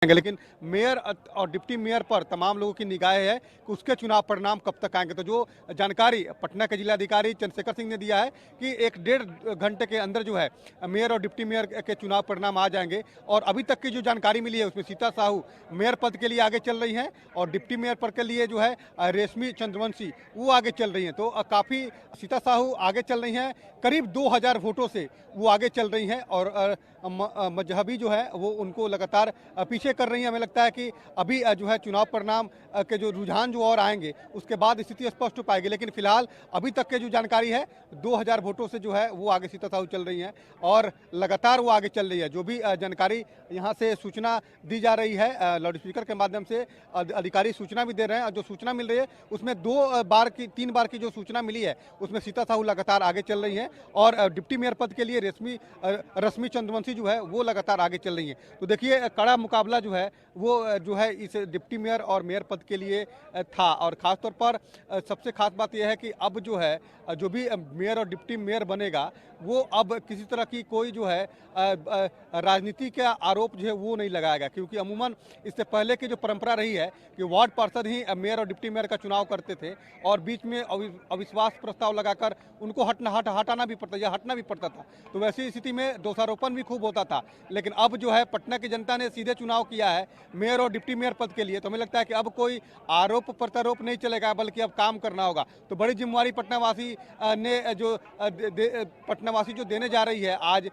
लेकिन मेयर और deputy mayor पर तमाम लोगों की निगाहें है कि उसके चुनाव परिणाम कब तक आएंगे। तो जो जानकारी पटना के जिलाधिकारी चंद्रशेखर सिंह ने दिया है कि 1-1.5 घंटे के अंदर जो है मेयर और डिप्टी मेयर के चुनाव परिणाम आ जाएंगे। और अभी तक की जो जानकारी मिली है उसमें सीता साहू मेयर पद के लिए आगे चल रही हैं और डिप्टी मेयर पद के लिए जो है रेशमी चंद्रवंशी वो आगे चल रही हैं। तो काफ़ी सीता साहू आगे चल रही हैं, करीब 2000 वोटों से वो आगे चल रही हैं और मजहबी जो है वो उनको लगातार पीछे कर रही है। हमें लगता है कि अभी जो है चुनाव परिणाम के जो रुझान जो और आएंगे उसके बाद स्थिति स्पष्ट हो पाएगी। लेकिन फिलहाल अभी तक के जो जानकारी है 2000 वोटों से जो है वो आगे सीता साहू चल रही हैं और लगातार वो आगे चल रही है। जो भी जानकारी यहाँ से सूचना दी जा रही है लाउड स्पीकर के माध्यम से अधिकारी सूचना भी दे रहे हैं और जो सूचना मिल रही है उसमें 3 बार की जो सूचना मिली है उसमें सीता साहू लगातार आगे चल रही हैं और डिप्टी मेयर पद के लिए रश्मि चंद्रवंशी जो है वो लगातार आगे चल रही हैं। तो देखिए कड़ा मुकाबला जो है वो जो है इस डिप्टी मेयर और मेयर पद के लिए था और खासतौर पर सबसे खास बात यह है कि अब जो है जो भी मेयर और डिप्टी मेयर बनेगा वो अब किसी तरह की कोई जो है राजनीति का आरोप जो है वो नहीं लगाएगा, क्योंकि अमूमन इससे पहले की जो परंपरा रही है कि वार्ड पार्षद ही मेयर और डिप्टी मेयर का चुनाव करते थे और बीच में अविश्वास प्रस्ताव लगाकर उनको हटाना भी पड़ता या हटना भी पड़ता था। तो वैसी स्थिति में दोषारोपण भी खूब होता था। लेकिन अब जो है पटना की जनता ने सीधे चुनाव किया है मेयर और डिप्टी मेयर पद के लिए, तो हमें लगता है कि अब कोई आरोप प्रत्यारोप नहीं चलेगा बल्कि अब काम करना होगा। तो बड़ी जिम्मेवारी पटनावासी ने जो पटनावासी जो देने जा रही है आज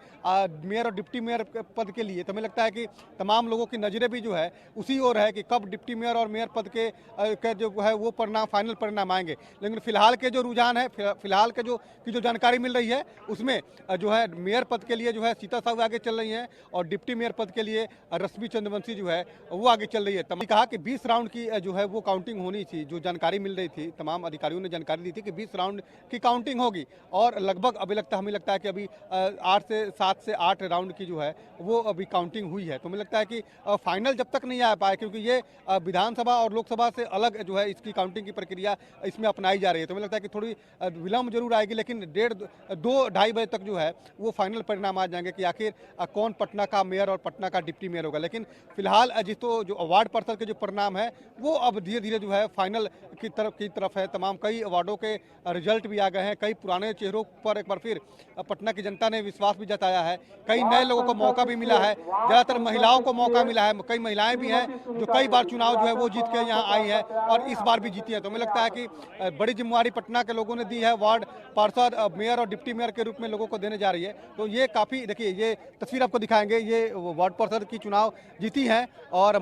मेयर और डिप्टी मेयर पद के लिए, तो हमें लगता है कि तमाम लोगों की नजरें भी जो है उसी ओर है कि कब डिप्टी मेयर और मेयर पद के जो है वो परिणाम फाइनल परिणाम आएंगे। लेकिन फिलहाल के जो रुझान है, फिलहाल के जो जानकारी मिल रही है उसमें जो है मेयर पद के लिए जो है सीता साहू आगे चल रही हैं और डिप्टी मेयर पद के लिए रश्मि चंद्रवंशी जो है वो आगे चल रही है। कहा कि 20 राउंड की जो है वो काउंटिंग होनी थी, जो जानकारी मिल रही थी तमाम अधिकारियों ने जानकारी दी थी कि 20 राउंड की काउंटिंग होगी और लगभग हमें लगता है कि अभी 7 से 8 राउंड की जो है वो अभी काउंटिंग हुई है। तो मुझे लगता है कि फाइनल जब तक नहीं आ पाए, क्योंकि ये विधानसभा और लोकसभा से अलग जो है इसकी काउंटिंग की प्रक्रिया इसमें अपनाई जा रही है। तो मुझे लगता है कि थोड़ी विलम्ब जरूर आएगी, लेकिन 2-2:30 बजे तक जो है वो फाइनल परिणाम आ जाएंगे कि आखिर कौन पटना का मेयर और पटना का डिप्टी मेयर होगा। लेकिन फिलहाल जो वार्ड पार्षद के जो परिणाम है वो अब धीरे धीरे जो है फाइनल की तरफ है। तमाम कई वार्डों के रिजल्ट भी आ गए हैं, कई पुराने चेहरों पर एक बार फिर पटना की जनता ने विश्वास भी जताया है, कई नए लोगों को मौका भी मिला है, ज़्यादातर महिलाओं को मौका मिला है। कई महिलाएं भी हैं जो कई बार चुनाव जो है वो जीत के यहाँ आई हैं और इस बार भी जीती है। तो हमें लगता है कि बड़ी जिम्मेवारी पटना के लोगों ने दी है, वार्ड पार्षद मेयर और डिप्टी मेयर के रूप में लोगों को देने जा रही है। तो ये काफ़ी देखिए ये तस्वीर आपको दिखाएंगे, ये वार्ड पार्षद की चुनाव जीती है और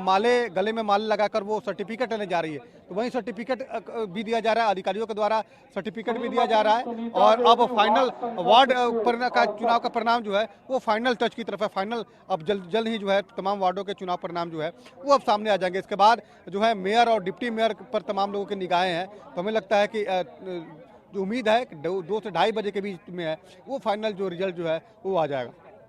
गले में माले लगाकर वो सर्टिफिकेट लेने जा रही है। तो वहीं सर्टिफिकेट भी दिया जा रहा है, अधिकारियों के द्वारा सर्टिफिकेट भी दिया जा रहा है और अब फाइनल वार्ड का चुनाव का परिणाम जो है वो फाइनल टच की तरफ है। फाइनल अब जल्द ही जो है तमाम वार्डों के चुनाव परिणाम जो है वो अब सामने आ जाएंगे। इसके बाद जो है मेयर और डिप्टी मेयर पर तमाम लोगों की निगाहें हैं। तो हमें लगता है कि जो उम्मीद है कि 2 से 2:30 बजे के बीच में है वो फाइनल जो रिजल्ट जो है वो आ जाएगा।